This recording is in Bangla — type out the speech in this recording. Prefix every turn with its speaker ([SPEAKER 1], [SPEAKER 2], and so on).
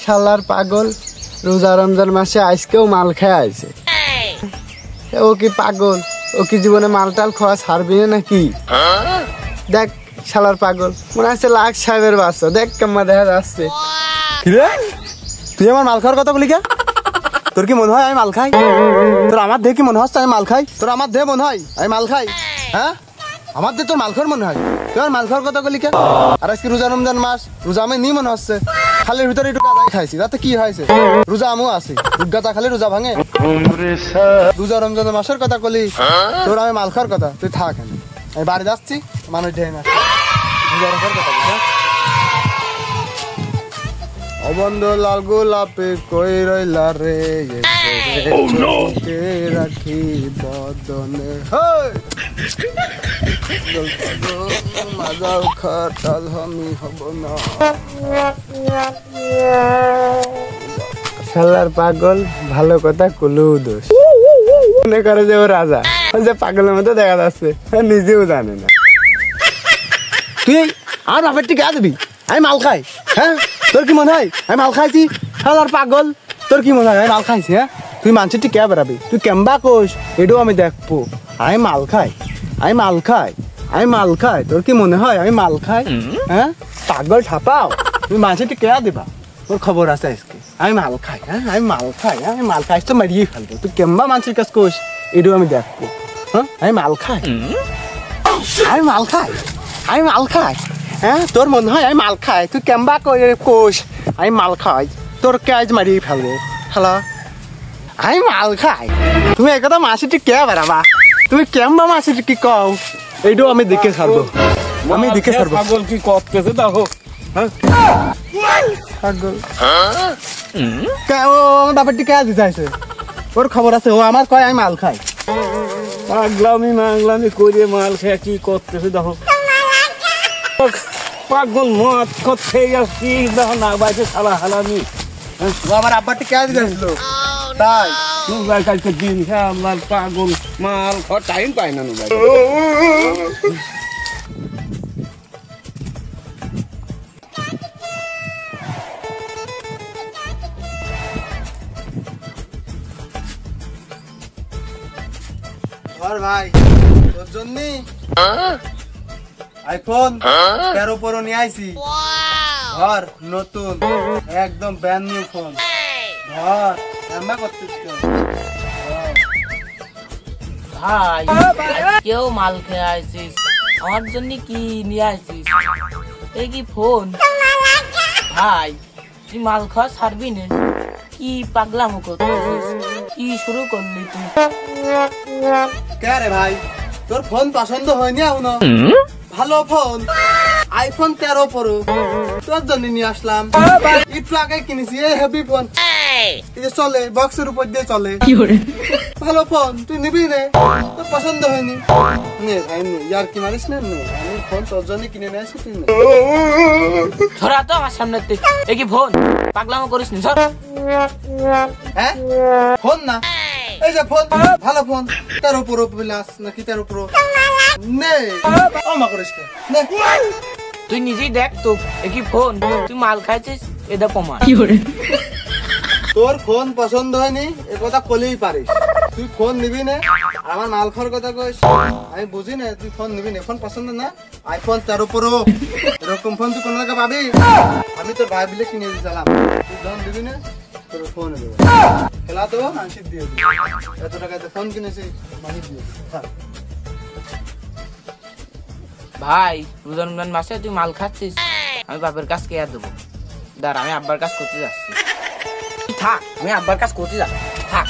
[SPEAKER 1] শালার পাগল রোজা রমজান মাসে আজকেও মাল খেয়ে আছে। ও কি পাগল? ও কি জীবনে মাল টাল খাওয়া ছাড়বি না নাকি? দেখ শালার পাগল মনে হচ্ছে লাখ সাহেবের বাচ্চা। দেখ কেমন দেখা যাচ্ছে।
[SPEAKER 2] কিরে তুই আমার মাল খাওয়ার কথা বলি কে? তোর কি মনে হয় আমি মাল খাই? তোর আমার দেহে কি মনে হচ্ছে আমি মাল খাই? তোর আমার দেহে মনে হয় আমি মাল খাই? হ্যাঁ আমার দেহে তোর মাল খাওয়ার মনে হয়? তুই আমার মাল খাওয়ার কথা বলি কে? আর আজকে রোজা রমজান মাস, রোজা আমি নি মনে হচ্ছে। খালের ভিতরে একটু কাদাই খাইছি, তাতে কি হয়েছে? রোজা আমও আছি, দুর্গাতা খালি রোজা ভাঙে। রোজা রমজান মাসের কথা বলি, তোর আমি মাল খাওয়ার কথা। তুই থাক, আমি বাড়ি যাচ্ছি, মানুষ ঢেকে না রোজা রাখার কথা বলছে। অবন্ধ লাল গোলাপে কই রইলা রে, রাখি বদনে মাজাও খাটাল আমি হব না।
[SPEAKER 1] শালার পাগল ভালো কথা কলু দোষ মনে করে যে ও রাজা, যে পাগলের মতো দেখা যাচ্ছে নিজেও জানে না।
[SPEAKER 2] তুই আর বাপের টিকে দিবি আমি মাল খাই? হ্যাঁ তোর কি মনে হয় আমি মাল খাইছি? শালার পাগল তোর কি মনে হয় আমি মাল খাইছি? হ্যাঁ তুই মানুষের টিকে বেড়াবি, তুই কেমবা কোষ এটাও আমি দেখবো। আমি মাল খাই, আমি মাল খাই, আমি মাল খাই। তোর কি মনে হয় আমি মাল খাই? হ্যাঁ পাগল ঠাপাও, তুমি মানুষের টিকে দিবা। তোর খবর আছে আজকে আমি মাল খাই। হ্যাঁ আমি মাল খাই, আমি মাল খাই তো মারিয়ে ফেলবো। তুই কেমবা মানুষের কাছে কোষ এটাও আমি দেখবো। হ্যাঁ আমি মাল খাই, আমি মাল খাই, আমি মাল খাই। হ্যাঁ তোর মনে হয় আমি মাল খাই? তুই কেমবা কোষ আমি মাল খাই, তোর কাজ মারিয়ে ফেলবো। হ্যালো আমি মাল খাই, তুমি একদম মাসিটি কে বেড়াবা? তুমি কেমবা মাসিটি কি কও এইটাও আমি দেখে ছাড়বো, আমি দেখে ছাড়বো।
[SPEAKER 3] পাগল কি করতেছে দেখো।
[SPEAKER 1] পাগল
[SPEAKER 2] ও আমার ব্যাপারটি কে দিতে আছে? ওর খবর আছে, ও আমার কয় আমি মাল খাই।
[SPEAKER 3] পাগলামি মাগলামি করে মাল খেয়ে কি করতেছে দেখো। পাগল মদ করতে আসছি দেখো না বাইতে সালা হালামি।
[SPEAKER 2] ও আমার আব্বাটি কে দিতে আসছিল তাই?
[SPEAKER 3] নুবাই কালকে দিন হ্যাঁ আমার পাগল মাল খাওয়ার টাইম পায় না নুবাই।
[SPEAKER 2] ধর ভাই তোর জন্য আইফোন 13 প্রো নিয়ে আইছি। ধর নতুন একদম ব্র্যান্ড নিউ ফোন। ধর এমন করছিস কেন?
[SPEAKER 4] ভাই কেউ মাল খেয়ে আইছিস, আমার জন্য কি নিয়ে আইছিস? এই কি ফোন? ভাই তুই মাল খাওয়া ছাড়বি না? কি পাগলামো করছিস? কি শুরু করলি তুই?
[SPEAKER 2] কে রে ভাই তোর ফোন পছন্দ হয়নি এখনো? ভালো ফোন আইফোন 13 প্রো তোর জন্য নিয়ে আসলাম। একটু আগে কিনেছি এই হেভি ফোন, এই যে চলে বক্সের উপর দিয়ে চলে, ভালো ফোন। তুই নিবি নে? তোর পছন্দ হয়নি নে ভাই নে, ইয়ার কি মারিস না নে, আমি ফোন তোর জন্য কিনে নিয়ে আসি, তুই নে।
[SPEAKER 4] ধরা তো আমার সামনে, এই কি ফোন? পাগলামো করিস নি সর।
[SPEAKER 2] হ্যাঁ ফোন না, এই যে ফোন ভালো ফোন 13 প্রো প্লাস নাকি 13 প্রো নে। আমা করিস কে নে?
[SPEAKER 4] তুই নিজেই দেখ তো এই কি ফোন? তুই মাল খাইছিস এটা প্রমাণ।
[SPEAKER 2] তোর ফোন পছন্দ হয়নি এ কথা বলেই পারিস। তুই ফোন নিবি না আমার মাল খাওয়ার কথা কইস? আমি বুঝি না তুই ফোন নিবি না, ফোন পছন্দ না? আইফোন 13 প্রো এরকম ফোন তুই কোন জায়গা পাবি? আমি তোর ভাই বিলে কিনে দিয়েছিলাম, তুই যখন দিবি না তোর ফোন দেবো, খেলা দেবো মানসিক দিয়ে দিবি। এত টাকাতে ফোন কিনেছি মানসিক দিয়ে দিবি।
[SPEAKER 4] ভাই রমজান মাসে তুই মাল খাচ্ছিস, আমি বাপের কাছ কে আর দেবো? দাঁড়া আমি আব্বার কাজ করতে যাচ্ছি। থাক আমি আব্বার কাজ করতে যাচ্ছি, থাক।